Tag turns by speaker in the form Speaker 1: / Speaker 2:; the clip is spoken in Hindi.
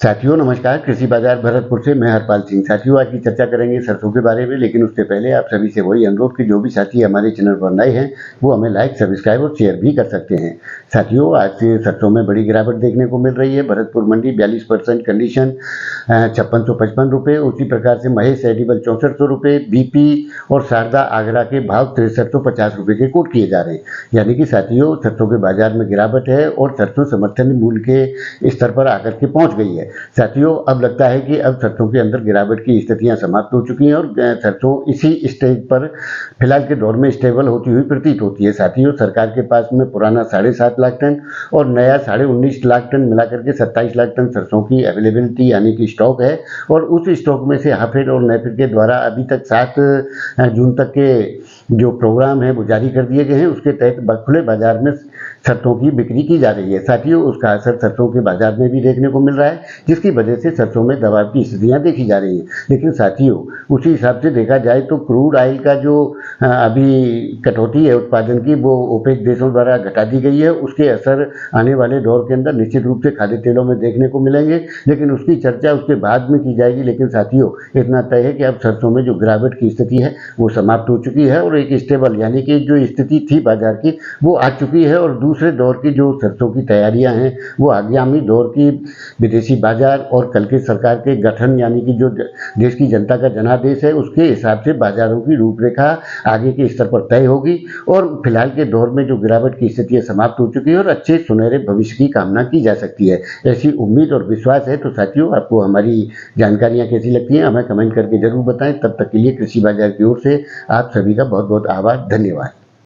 Speaker 1: साथियों नमस्कार, कृषि बाजार भरतपुर से मैं हरपाल सिंह। साथियों आज की चर्चा करेंगे सरसों के बारे में, लेकिन उससे पहले आप सभी से वही अनुरोध कि जो भी साथी हमारे चैनल पर नए हैं वो हमें लाइक, सब्सक्राइब और शेयर भी कर सकते हैं। साथियों आज से सरसों में बड़ी गिरावट देखने को मिल रही है। भरतपुर मंडी 42% कंडीशन 5655 रुपये, उसी प्रकार से महेश एडिबल 6400 रुपये, बीपी और शारदा आगरा के भाव 6350 रुपये के कोट किए जा रहे हैं। यानी कि साथियों सरसों के बाजार में गिरावट है और सरसों समर्थन मूल्य के स्तर पर आकर के पहुंच गई है। साथियों अब लगता है कि अब सरसों के अंदर गिरावट की स्थितियां समाप्त हो चुकी हैं और सरसों इसी स्टेज पर फिलहाल के दौर में स्टेबल होती हुई प्रतीत होती है। साथियों सरकार के पास में पुराना 7.5 लाख टन और नया 19.5 लाख टन मिलाकर के 27 लाख टन सरसों की अवेलेबिलिटी यानी कि स्टॉक है और उस स्टॉक में से हाफेड और नेफेड के द्वारा अभी तक 7 जून तक के जो प्रोग्राम है वो जारी कर दिए गए हैं। उसके तहत खुले बाजार में सरसों की बिक्री की जा रही है। साथियों उसका असर सरसों के बाजार में भी देखने को मिल रहा है, जिसकी वजह से सरसों में दबाव की स्थितियां देखी जा रही हैं। लेकिन साथियों उसी हिसाब से देखा जाए तो क्रूड ऑयल का जो अभी कटौती है उत्पादन की वो ओपेक देशों द्वारा घटा दी गई है। उसके असर आने वाले दौर के अंदर निश्चित रूप से खाद्य तेलों में देखने को मिलेंगे, लेकिन उसकी चर्चा उसके बाद में की जाएगी। लेकिन साथियों इतना तय है कि अब सरसों में जो गिरावट की स्थिति है वो समाप्त हो चुकी है और एक स्टेबल यानी कि जो स्थिति थी बाजार की वो आ चुकी है और दूसरे दौर की जो सरसों की तैयारियां हैं वो आगामी दौर की विदेशी बाजार और कल के सरकार के गठन यानी कि जो देश की जनता का जनादेश है उसके हिसाब से बाजारों की रूपरेखा आगे के स्तर पर तय होगी और फिलहाल के दौर में जो गिरावट की स्थिति समाप्त हो चुकी है और अच्छे सुनहरे भविष्य की कामना की जा सकती है। ऐसी उम्मीद और विश्वास है। तो साथियों आपको हमारी जानकारियां कैसी लगती हैं हमें कमेंट करके जरूर बताएं। तब तक के लिए कृषि बाजार की ओर से आप सभी का बहुत बहुत आभार, धन्यवाद।